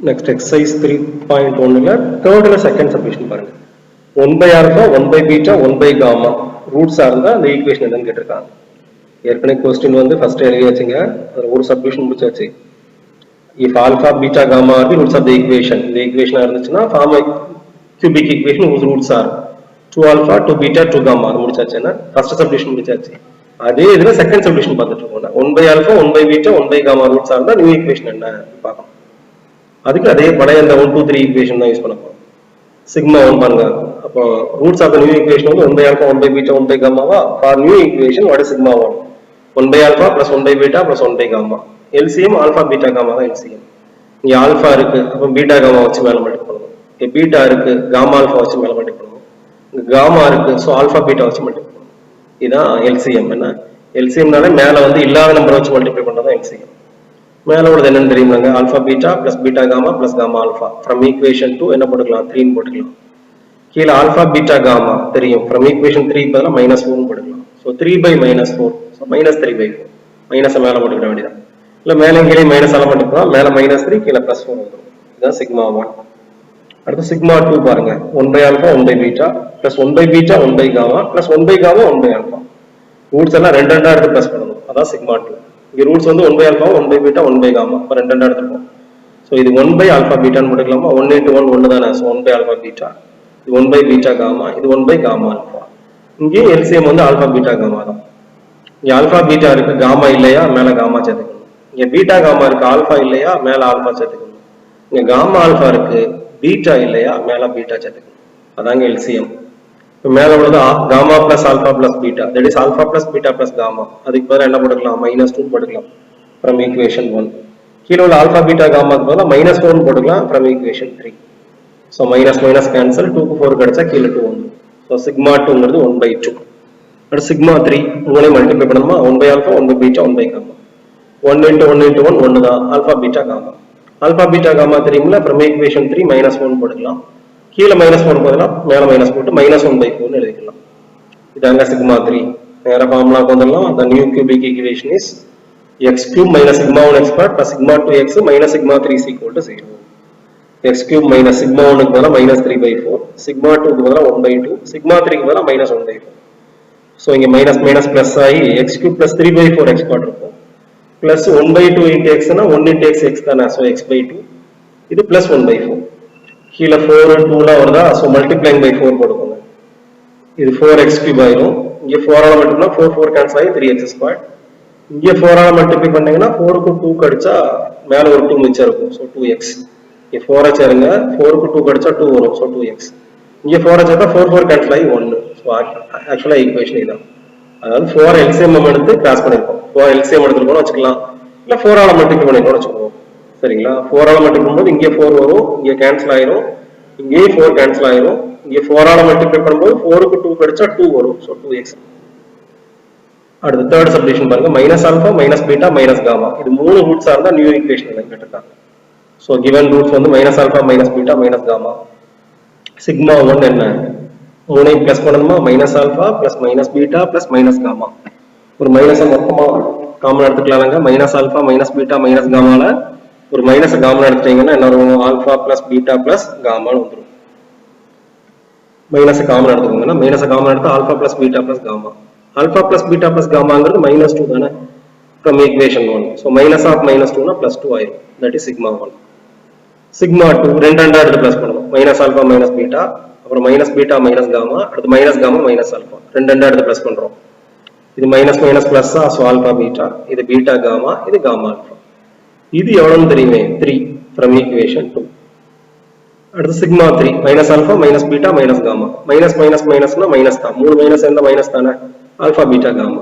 Next exercise 3.1 third and second subdivision பாருங்க 1 by alpha 1 by beta 1 by gamma roots இருந்தா அந்த equation என்னன்னு கேட்டிருக்காங்க. ஏற்கனவே क्वेश्चन வந்து ஃபர்ஸ்ட் எழுதி வச்சீங்க. அது ஒரு சப்டிவிஷன் முடிச்சாச்சு. If alpha beta gamma are the roots of the equation, இந்த ஈக்குவேஷனா இருந்துச்சுன்னா form a cubic equation whose roots are 2 alpha 2 beta 2 gamma அது முடிச்சாச்சுன்னா ஃபர்ஸ்ட் சப்டிவிஷன் முடிச்சாச்சு. அதே இதுல செகண்ட் சப்டிவிஷன் பார்த்துட்டு இருக்கோம். 1 by alpha 1 by beta 1 by gamma roots இருந்தா new equation என்ன பார்க்கலாம். அதுக்கு அதே பழைய அந்த 1 2 3 ஈக்குவேஷன் தான் யூஸ் பண்ண போறோம். சிக்மா 1 பாருங்க. அப்போ roots of the new equation வந்து 1 by alpha 1 by beta 1 by gamma வா for new equation what is sigma 1 1 by alpha plus 1 by beta plus 1 by gamma LCM alpha beta gamma தான் LCM. இங்க alpha இருக்கு அப்ப beta gamma வச்சு மேல multiply பண்ணனும். இங்க பீட்டா இருக்கு காமா ஆல்பா வச்சு மேல மல்டிப்ளை பண்ணனும். இங்க காமா இருக்கு சோ ஆல்பா பீட்டா வச்சு மல்டிப்ளை பண்ணனும். இதான் LCM. என்ன LCMனால மேல வந்து இல்லாத நம்பர் வச்சு மல்டிப்ளை பண்றது தான் LCM. மேல உள்ளது என்னன்னு தெரியுமாங்க alpha beta plus beta gamma plus gamma alpha from equation 2 என்ன போட்டுக்கலாம் 3 ன்னு போட்டுக்கலாம். கீழ ஆல்பா பீட்டா காமா தெரியும் ஃப்ரம் ஈக்குவேஷன் 3 பதிலா -4 ன்னு போட்டுக்கலாம். So 3 by -4 so -3 by 4 minus மேல போட்டுக்க வேண்டியது. இல்ல மேல கீழ மைனஸ் ஆல போட்டுக்கலாம். மேல -3 கீழ +4 வரும். இதுதான் சிக்மா 1. அடுத்து சிக்மா 2 பாருங்க 1 by alpha 1 by beta plus 1 by beta 1 by gamma plus 1 by gamma 1 by alpha roots எல்லாம் ரெண்டு ரெண்டா எடுத்து ப்ளஸ் பண்ணனும். அதான் சிக்மா 2. இங்க ரூட்ஸ் வந்து 1 by alpha 1 by beta 1 by gamma அப்ப ரெண்டு ரெண்டா எடுத்துப்போம். சோ இது 1 by alpha beta ன்னு போட்டுக்கலாமா 1 into 1 1 தானே. சோ 1 by alpha beta இது 1 by beta gamma இது 1 by gamma alpha. இங்க LCM வந்து alpha beta gamma தான். இங்க alpha beta இருக்கு gamma இல்லையா மேல gamma சேர்த்துக்கணும். இங்க beta gamma இருக்கு alpha இல்லையா மேல alpha சேர்த்துக்கணும். இங்க gamma alpha இருக்கு beta இல்லையா மேல beta சேர்த்துக்கணும். அதாங்க LCM. மேல உள்ளது gamma plus alpha plus beta that is alpha plus beta plus gamma அதுக்கு பதிலா என்ன போட்டுக்கலாம் -2 போட்டுக்கலாம் from equation 1. கீழ உள்ள alpha beta gamma க்கு பதிலா -4 போட்டுக்கலாம் from equation 3. so minus minus cancel 2 க்கு 4 கிடைச்சா கீழ 2 வந்துரும். so sigma 2 ங்கிறது 1/2. அடுத்து sigma 3 மூணை மல்டிப்ளை பண்ணனுமா 1 by alpha 1 by beta 1 by gamma 1 into 1 into 1 1 தான் alpha beta gamma alpha beta gamma தெரியும்ல from equation 3 -1 போட்டுக்கலாம். கீழ -4 பதிலா மேல மைனஸ் போட்டு -1/4 ன்னு எழுதிக்கலாம். இதாங்க சிக்மா 3. நேரா ஃபார்முலாக்கு வந்துடலாம். the new cubic equation is x cube minus sigma 1 x squared plus sigma 2x minus sigma 3 is equal to 0. x cube minus sigma 1 க்கு பதிலா -3/4 sigma 2 க்கு பதிலா 1/2 sigma 3 க்கு பதிலா -1/4. சோ இங்க மைனஸ் மைனஸ் பிளஸ் ஆகி x cube plus 3/4 x squared இருக்கும். plus 1/2 into x னா 1 into x தானே. சோ x/2 இது plus 1/4. கீழ 4 2 ல வருதா. சோ மல்டிப்ளைங் பை 4 போடுங்க. இது 4x cube ஆயிரும். இங்க 4 ஆல மல்டிப்ளை 4 4 கேன்சல் ஆகி 3x squared. இங்க 4 ஆல மல்டிப்ளை பண்ணீங்கன்னா 4 க்கு 2 கடிச்சா மேல ஒரு 2 மிச்சம் இருக்கும். So 2x. இங்க 4 ஆ சேருங்க 4 க்கு 2 கடிச்சா 2 வரும். So 2x. இங்க 4 ஆ சேர்த்தா 4 4 கேன்சல் ஆகி 1. சோ ஆக்சுவலா ஈக்குவேஷன் இதான். அதாவது 4 LCM எடுத்து கிராஸ் பண்ணிருக்கோம். 4 LCM எடுத்துக்கணும் வச்சுக்கலாம். இல்ல 4 ஆல மல்டிப்ளை பண்ணிக்கணும் வச்சுக்கோங்க. சரிங்களா 4 ஆல மல்டிப்ளை பண்ணும்போது இங்க 4 வரும். இங்க கேன்சல் ஆயிரும். இங்கே 4 கேன்சல் ஆயிரும். இங்க 4 ஆல மல்டிப்ளை பண்ணும்போது 4 க்கு 2 கடிச்சா 2 வரும். So 2x. அடுத்து தேர்ட் சப்டிவிஷன் பாருங்க -alpha -beta -gamma இது மூணு ரூட்ஸ் இருந்தா நியூ ஈக்குவேஷன் என்ன கேட்டிருக்காங்க. சோ given ரூட்ஸ் வந்து -alpha -beta -gamma சிக்மா 1 என்ன மூணையும் பிளஸ் பண்ணணுமா -alpha plus -beta plus -gamma ஒரு மைனஸை மொத்தமா காமன் எடுத்துக்கலாம்ங்க -alpha -beta -gammaல ஒரு மைனஸ் காமன் எடுத்துட்டீங்கன்னா என்ன வரும் ஆல்பா பிளஸ் பீட்டா பிளஸ் காமான்னு வந்துடும். மைனஸ் காமன் எடுத்துக்கோங்கன்னா மைனஸ் காமன் எடுத்து alpha plus beta plus gamma alpha plus beta plus காமாங்கிறது -2 தானே from equation 1. So minus of -2னா +2 ஆயிரும். That is sigma 1. சிக்மா 2 ரெண்டு ரெண்டா எடுத்து பிளஸ் பண்ணணும். -alpha -beta அப்புறம் -beta -gamma அடுத்து -gamma -alpha ரெண்டு ரெண்டா எடுத்து பிளஸ் பண்றோம். இது minus minus plus so alpha beta இது பீட்டா காமா இது காமா ஆல்பா. இது எவ்வளவுன்னு தெரியுமே 3 from equation 2. அடுத்து sigma 3 -alpha -beta -gamma minus minus மைனஸ்னா மைனஸ் தான். மூணு மைனஸ் எந்த மைனஸ் தானே alpha beta gamma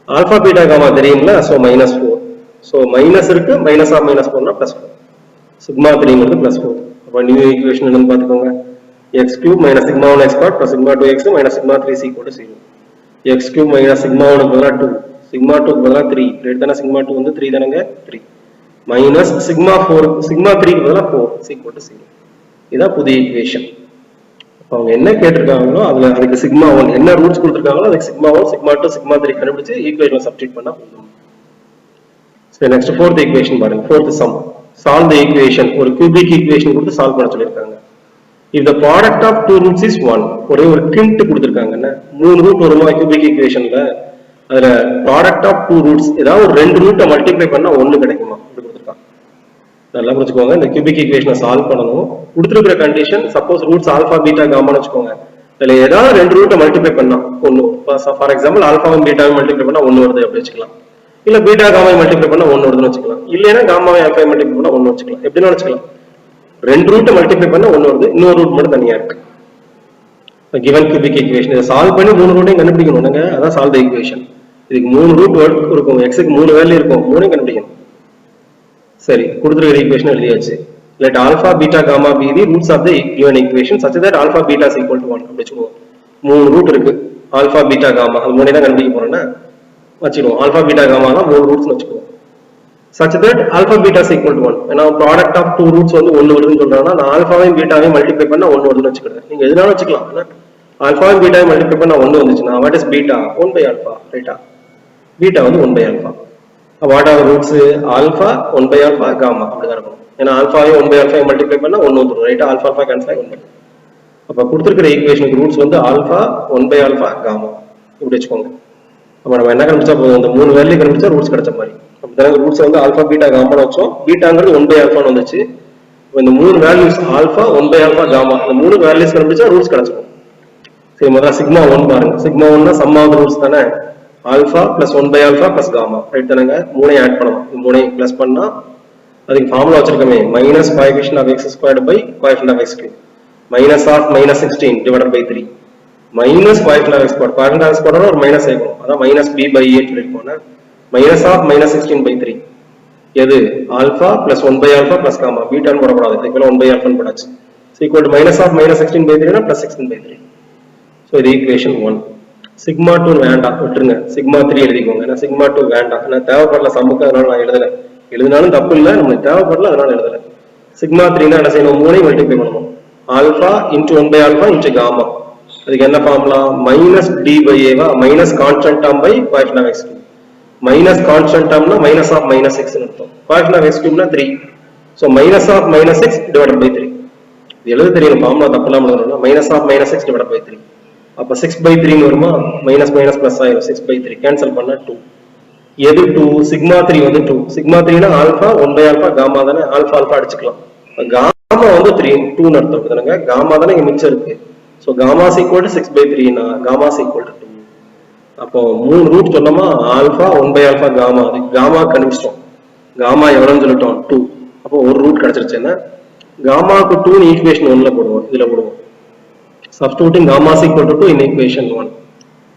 alpha beta gamma தெரியும்ல. சோ -4 சோ மைனஸ் இருக்கு மைனஸ் ஆஃப் -4னா +4 sigma 3 ங்கிறது +4. அப்ப நியூ ஈக்குவேஷன் என்னன்னு பாத்துக்கோங்க x cube minus sigma 1 x squared plus sigma 2x minus sigma 3 is equal to 0. x cube minus sigma 1 க்கு பதிலா 2 sigma 2 க்கு பதிலா 3 கிரேட்டர் தான sigma 2 வந்து 3 தானங்க 3 minus sigma 4 sigma 3 க்கு பதிலா 4 is equal to 0. இதான் புதிய ஈக்குவேஷன். அப்ப அவங்க என்ன கேட்டிருக்காங்களோ அதுக்கு sigma 1 என்ன ரூட்ஸ் கொடுத்திருக்காங்களோ அதுக்கு sigma 1 sigma 2 sigma 3 கண்டுபிடிச்சு ஈக்குவேஷன்ல சப்ஸ்டிட்யூட் பண்ணா போதும். சரி நெக்ஸ்ட் fourth ஈக்குவேஷன் பாருங்க. fourth sum solve the equation ஒரு cubic equation கொடுத்து solve பண்ண சொல்லிருக்காங்க. if the product of two roots is 1 ஒரே ஒரு hint கொடுத்திருக்காங்கன்னா மூணு ரூட் வருமா cubic equationல அதுல product of two roots ஏதாவது ஒரு ரெண்டு ரூட்டை மல்டிப்ளை பண்ணா ஒன்னு கிடைக்குமா அப்படி கொடுத்திருக்காங்க. நல்லா புரிஞ்சுக்கோங்க. இந்த cubic equation சால்வ் பண்ணனும். கொடுத்திருக்கிற condition suppose roots alpha beta காமான்னு வெச்சுக்கோங்க. அதுல ஏதாவது ரெண்டு ரூட்டை மல்டிப்ளை பண்ணா ஒன்னு. ஃபார் எக்ஸாம்பிள் ஆல்பாவும் பீட்டாவும் மல்டிப்ளை பண்ணா ஒன்னு வருது அப்படி வெச்சுக்கலாம். இல்ல பீட்டா காமாவை மல்டிப்ளை பண்ணா ஒன்னு வருதுன்னு வெச்சுக்கலாம். இல்லைன்னா காமாவை ஆல்பா மல்டிப்ளை பண்ணா ஒன்னு வெச்சுக்கலாம். எப்படின்னு வெச்சுக்கலாம். ரெண்டு ரூட்டை மல்டிப்ளை பண்ணா ஒன்னு வருது. இன்னொரு ரூட் மட்டும் தனியா இருக்கு. given cubic equation இத சால்வ் பண்ணி மூணு ரூட்டையும் கண்டுபிடிக்கணும்ங்க. அதான் சால்வ் தி ஈக்குவேஷன். இதுக்கு மூணு ரூட் இருக்கும். x க்கு மூணு வேல்யூ இருக்கும். மூணையும் கண்டுபிடிக்கணும். சரி, கொடுத்திருக்கிற ஈக்குவேஷன் எழுதியாச்சு. let alpha beta gamma be the roots of the given equation such that alpha beta is equal to 1 அப்படி வெச்சுக்குவோம். மூணு ரூட் இருக்கு. ஆல்பா பீட்டா காமா அது மூணே தான் கண்டுபிடிக்க போறோம்னா வச்சிடுவோம். ஆல்பா பீட்டா காமா தான் மூணு ரூட்ஸ் வெச்சுக்குவோம். such that alpha beta is equal to 1. ஏன்னா ப்ராடக்ட் ஆஃப் டூ ரூட்ஸ் வந்து ஒன்னு வருதுன்னு சொல்றாங்கன்னா நான் ஆல்பாவையும் பீட்டாவையும் மல்டிப்ளை பண்ணா ஒன்னு வருதுன்னு வெச்சுக்கிறேன். நீங்க எதுனாலும் வெச்சுக்கலாம். ஆல்பாவையும் பீட்டாவையும் மல்டிப்ளை பண்ணா ஒன்னு வந்துச்சுன்னா what is beta 1 by alpha, ரைட்டா? பீட்டா வந்து 1 by alpha. What are roots alpha 1 by alpha gamma அப்படி தான் இருக்கும். ஏன்னா ஆல்பாவையும் 1 by alpha மல்டிப்ளை பண்ணா ஒன்னு வந்துரும், ரைட்டா? ஆல்பா ஆல்பா கேன்சல் ஆகி 1. அப்ப கொடுத்திருக்கிற ஈக்குவேஷனுக்கு ரூட்ஸ் வந்து ஆல்பா 1 by alpha காமா இப்படி வெச்சுக்கோங்க. அப்ப நம்ம என்ன கண்டுபிடிச்சா போதும், இந்த மூணு வேல்யூ கண்டுபிடிச்சா ரூட்ஸ் கிடைச்ச மாதிரி. அப்ப ரூட்ஸ் வந்து ஆல்பா பீட்டா காமான்னு வச்சோம். பீட்டாங்கிறது 1 by alpha வந்துச்சு. இந்த மூணு values alpha 1 by alpha gamma இந்த மூணு வேல்யூஸ் கண்டுபிடிச்சா ரூட்ஸ் கிடைச்சிடும். சரி, முதல்ல சிக்மா 1 பாருங்க. சிக்மா 1னா சம் ஆஃப் ரூட்ஸ் தானே. Alpha plus 1 by alpha plus gamma, right தானங்க? மூணையும் ஆட் பண்ணணும். இந்த மூணையும் பிளஸ் பண்ணா அதுக்கு ஃபார்முலா வச்சிருக்கோமே minus coefficient of x squared by coefficient of x cube minus of minus 16 divided by 3 minus coefficient of x square. Coefficient of x square ஒரு minus ஆகும். அதான் மைனஸ் b by a சொல்லிருக்கோம்னா minus of minus 16 by 3 எது alpha plus 1 by alpha plus gamma. பீட்டான்னு போடக்கூடாது, இதுக்கு 1 by alpha போடாச்சு. Equal to minus of minus 16 by 3 னா பிளஸ் 16 by 3. ஸோ இது ஈக்குவேஷன் 1. சிக்மா 2 வேண்டாம், விட்டுருங்க. சிக்மா 3 எழுதிக்கோங்க. ஏன்னா சிக்மா 2 வேண்டாம், ஏன்னா தேவைப்படல சம்முக்கு, அதனால நான் எழுதல. எழுதினாலும் தப்பு இல்லை, நம்மளுக்கு தேவைப்படல அதனால எழுதல. சிக்மா 3 என்ன செய்யணும், மூணையும் மல்டிப்ளை பண்ணணும். Alpha into 1 by alpha into gamma. அதுக்கு என்ன ஃபார்முலா, மைனஸ் டி பை ஏவா, minus constant term by coefficient of x cube. Minus constant டேர்ம்னா மைனஸ் ஆஃப் மைனஸ் 6 ன்னு அர்த்தம். கோஎஃபிஷியன்ட் ஆஃப் x கியூப்னா 3. So minus of minus 6 divided by 3. இது எழுத தெரியணும், ஃபார்முலா தப்பலாம் எழுதணும்னா minus of minus 6 divided by 3. அப்ப 6 by 3 ன்னு வருமா, மைனஸ் மைனஸ் பிளஸ் ஆயிரும். 6 by 3 கேன்சல் பண்ணா 2. எது 2? சிக்மா 3 வந்து 2. சிக்மா 3 னா ஆல்பா 1 by alpha காமா தானே. ஆல்பா ஆல்பா அடிச்சுக்கலாம். காமா வந்து 3 2 ன்னு அர்த்தம் தானங்க. காமா தானே இங்க மிச்சம் இருக்கு. So gamma is equal to 6 by 3 னா காமா is equal to 2. அப்போ மூணு ரூட் சொன்னோமா, ஆல்பா 1 by alpha காமா. அது காமா கண்டுபிடிச்சோம். காமா எவ்வளவுன்னு சொல்லிட்டோம் 2. அப்போ ஒரு ரூட் கிடைச்சிருச்சுன்னா காமாக்கு 2 ன்னு ஈக்குவேஷன் 1ல போடுவோம். இதுல போடுவோம். substituting gamma is equal to 2 in equation 1.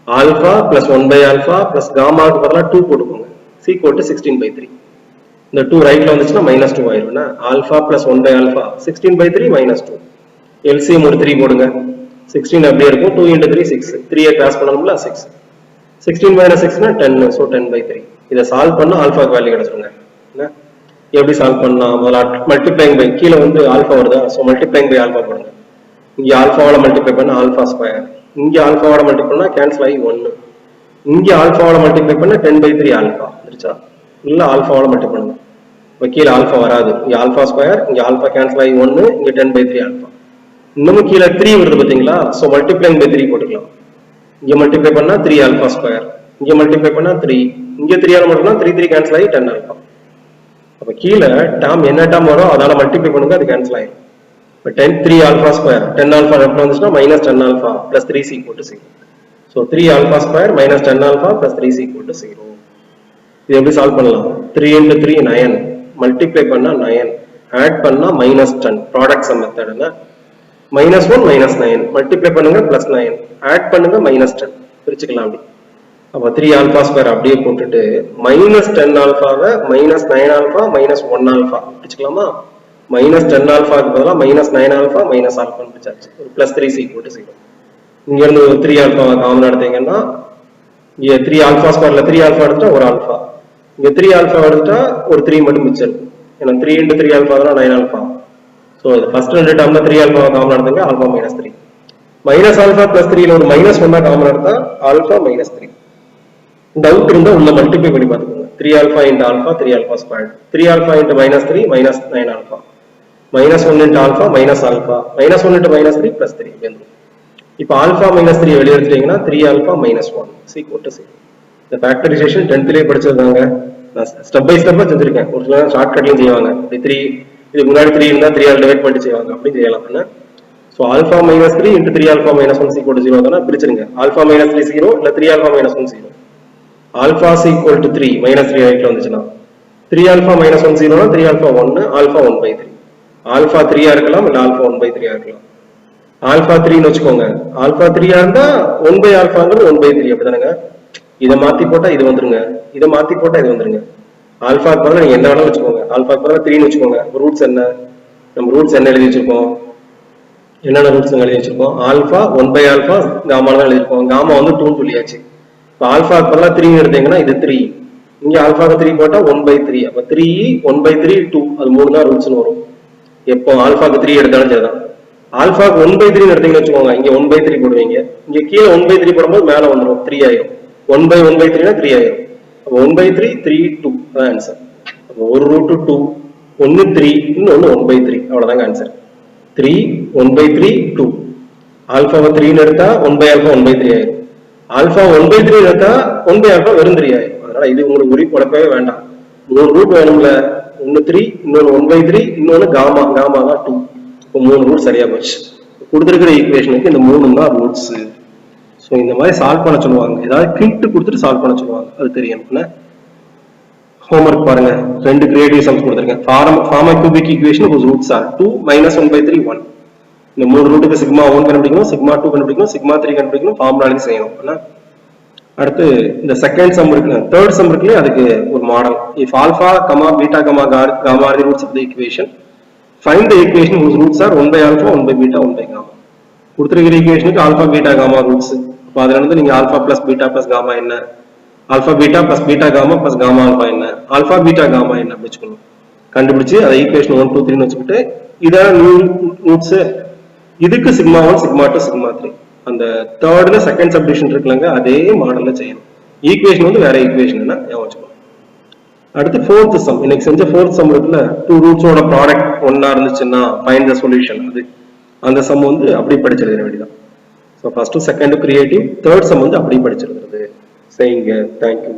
Alpha plus 1 by alpha plus gamma க்கு பதிலா 2 போட்டுக்கோங்க. is equal to 16 by 3. இந்த 2 ரைட்ல வந்துச்சுன்னா மைனஸ் 2 ஆயிரும்னா alpha plus 1 by alpha 16 by 3 minus 2. LCM ஒரு 3 போடுங்க. 16 அப்படியே இருக்கும். 2 into 3 6. 3 கிராஸ் பண்ணணும்ல 6. 16 minus 6 னா 10. so 10 by 3. இத சால்வ் பண்ணா ஆல்பாக்கு வேல்யூ கிடைச்சிருங்க. என்ன எப்படி சால்வ் பண்ணலாம், முதல்ல மல்டிப்ளைங் பை, கீழ வந்து ஆல்பா வருதா, சோ மல்டிப்ளைங் பை ஆல்பா போடுங்க. இங்க ஆல்பாவோட மல்டிப்ளை பண்ணா ஆல்பா ஸ்கொயர். இங்க ஆல்பாவோட மல்டிப்ளை பண்ணா கேன்சல் ஆகி 1. இங்க ஆல்பாவோட மல்டிப்ளை பண்ணா 10 by 3 ஆல்பா வந்துருச்சா? இல்ல ஆல்பாவோட மல்டிப்ளை பண்ணுங்க. இப்ப கீழ ஆல்பா வராது. இங்க ஆல்பா ஸ்கொயர், இங்க ஆல்பா கேன்சல் ஆகி 1, இங்க 10 by 3 ஆல்பா. இன்னமும் கீழ 3 வருது பாத்தீங்களா? சோ மல்டிப்ளைங் பை 3 போட்டுக்கலாம். இங்க மல்டிப்ளை பண்ணா 3 ஆல்பா ஸ்கொயர், இங்க மல்டிப்ளை பண்ணா 3, இங்க 3 ஆல மல்டிப்ளை பண்ணா 3 3 கேன்சல் ஆகி 10 ஆல்பா. அப்ப கீழ டேர்ம் என்ன டேர்ம் வரும் அதால மல்டிப்ளை பண்ணுங்க, அது கேன்சல் ஆயிடும். 10 3 alpha square 10 alpha left வந்துச்சுனா minus 10 alpha plus 3 is equal to 0. so 3 alpha square minus 10 alpha plus 3 is equal to 0. இது எப்படி சால்வ் பண்ணலாம், 3 into 3 9, மல்டிப்ளை பண்ணா 9, ஆட் பண்ணா minus 10. ப்ராடக்ட் சம் மெத்தட்னா minus 1 minus 9, மல்டிப்ளை பண்ணுங்க plus 9, ஆட் பண்ணுங்க minus 10. பிரிச்சுக்கலாம் அப்படி. அப்ப 3 alpha square அப்படியே போட்டுட்டு minus 10 alpha-வை minus 9 alpha minus 1 alpha பிரிச்சுக்கலாமா? minus 10 alpha க்கு பதிலா minus 9 alpha minus alpha பிரிச்சாச்சு. ஒரு plus 3 is equal to 0. இங்க இருந்து 3 alpha காமன் எடுத்தீங்கன்னா இங்க 3 alpha ஸ்கொயர்ல 3 alpha எடுத்தா ஒரு alpha, இங்க 3 alpha எடுத்தா ஒரு 3 மட்டும் மிச்சம் இருக்கு. ஏன்னா 3 into 3 alpha தான் 9 alpha. சோ இது ஃபர்ஸ்ட் ரெண்டு டேர்ம்ல 3 alpha காமன் எடுத்தீங்க, alpha minus 3. minus alpha plus 3 ல ஒரு minus 1 காமன் எடுத்தா alpha minus 3. டவுட் இருந்தா உள்ள மல்டிப்ளை பண்ணி பாத்துக்கோங்க. 3 alpha into alpha 3 alpha squared, 3 alpha into minus 3 minus 9 alpha, minus 1 into alpha minus alpha, minus 1 into minus 3 plus 3. இப்போ alpha minus 3 வெளியே எடுத்துட்டீங்கன்னா 3 alpha minus 1 is equal to 0. இந்த factorisation 10th படிச்சதுதாங்க. நான் step by ஸ்டெப்பா செஞ்சிருக்கேன். ஒரு சில ஷார்ட்கட்லயும் செய்வாங்க. இப்படி 3 இதுக்கு முன்னாடி 3 இருந்தா 3 ஆல் டிவைட் பண்ணி செய்வாங்க. அப்படி செய்யலாம். So alpha minus 3 into 3 alpha minus 1 is equal to 0 தான பிரிச்சிருங்க. alpha minus 3 0 இல்ல 3 alpha minus 1 0. alpha is equal to 3 minus 3 ரைட்ல வந்துச்சுனா 3 alpha minus 1 0 னா 3 alpha 1 alpha 1/3. alpha 3 ஆ இருக்கலாம் இல்ல alpha 1/3 ஆ இருக்கலாம். alpha 3 னு வெச்சுக்கோங்க. alpha 3 ஆ இருந்தா 1/alphaங்கிறது 1/3 அப்படிதானங்க. இத மாத்தி போட்டா இது வந்துருங்க. இத மாத்தி போட்டா இது வந்துருங்க. ஆல்பாக்கு பதிலா நீங்க என்ன வேணாலும் வெச்சுக்கோங்க. ஆல்பாக்கு பதிலா 3 னு வெச்சுக்கோங்க. ரூட்ஸ் என்ன? நம்ம ரூட்ஸ் என்ன எழுதி வச்சிருக்கோம்? என்னென்ன ரூட்ஸ் எழுதி வச்சிருக்கோம்? ஆல்பா 1/ஆல்பா காமா தான் எழுதி இருக்கோம். காமா வந்து 2 னு சொல்லியாச்சு. இப்போ ஆல்பாக்கு பதிலா 3 னு எடுத்தீங்கன்னா இது 3. இங்க ஆல்பாக்கு 3 போட்டா 1/3. அப்ப 3 1/3 2 அது மூணு தான் ரூட்ஸ்னு வரும். எப்போ ஆல்பாக்கு 3 எடுத்தாலும் சரிதான். ஆல்பாக்கு 1/3 னு எடுத்தீங்கன்னு வெச்சுக்கோங்க. இங்க 1/3 போடுவீங்க. இங்க கீழ 1/3 போடும்போது மேல வந்துரும் 3 ஆயிரும். 1/1/3 னா 3 ஆயிரும். அப்ப 1/3 3 2 அதான் ஆன்சர். அப்ப ஒரு ரூட் 2 ஒன்னு 3 இன்னொன்னு 1/3 அவ்வளவுதாங்க ஆன்சர். 3 1/3 2. ஆல்பாவை 3 னு எடுத்தா 1/ஆல்பா 1/3 ஆயிரும். ஆல்பா 1/3 எடுத்தா 1/ஆல்பா வெறும் 3 ஆயிரும். அதனால இது உங்களுக்கு உரி குழப்பவே வேண்டாம். மூணு ரூட் வேணும்ல. ஒன்னு 3 இன்னொன்னு 1/3 இன்னொன்னு காமா தான் 2. இப்போ மூணு ரூட் சரியா போச்சு. கொடுத்திருக்கிற ஈக்குவேஷனுக்கு இந்த மூணு தான் ரூட்ஸ். சோ இந்த மாதிரி சால்வ் பண்ண சொல்லுவாங்க. ஏதாவது ஹிண்ட் கொடுத்துட்டு சால்வ் பண்ண சொல்லுவாங்க. அது தெரியணும். ஹோம்வொர்க் பாருங்க. ரெண்டு கிரியேட்டிவ் சம்ஸ் கொடுத்திருக்கேன். Form a cubic equation whose roots are 2 minus 1/3 1. இந்த மூணு ரூட்டுக்கு சிக்மா 1 கண்டுபிடிக்கணும், சிக்மா 2 கண்டுபிடிக்கணும், சிக்மா 3 கண்டுபிடிக்கணும், ஃபார்முலால செய்யணும். அடுத்து இந்த செகண்ட் சம் இருக்கு, தேர்ட் சம் இருக்குல, அதுக்கு ஒரு model. If alpha, beta, gamma are the roots of the equation, find the equation whose roots are 1/alpha, 1/beta, 1/gamma. கொடுத்திருக்கிற ஈக்குவேஷனுக்கு ஆல்பா பீட்டா காமா ரூட்ஸ். அப்ப அதுல இருந்து நீங்க alpha plus beta plus gamma என்ன, alpha beta plus beta gamma plus gamma alpha என்ன, alpha beta gamma என்ன வச்சுக்கணும். கண்டுபிடிச்சு அதை ஈக்குவேஷன் 1 2 3 னு வச்சுக்கிட்டு இதான் ரூட்ஸ். இதுக்கு சிக்மா 1 சிக்மா 2 சிக்மா 3. அந்த தேர்ட்ல செகண்ட் சப்டிவிஷன் இருக்குலங்க, அதே மாடல்ல செய்யணும். ஈக்குவேஷன் வந்து வேற ஈக்குவேஷன் என்ன ஞாபகம் வச்சுக்கணும். அடுத்து ஃபோர்த் சம். இன்னைக்கு செஞ்ச ஃபோர்த் சம் இருக்குல்ல, டூ ரூட்ஸோட ப்ராடக்ட் ஒன்னா இருந்துச்சுன்னா ஃபைண்ட் தி சொல்யூஷன். அது அந்த சம் வந்து அப்படி படிச்சிருக்க வேண்டியதான். So first second creative, third sum வந்து அப்படி படிச்சிருக்கிறது. செய்யுங்க. தேங்க்யூ.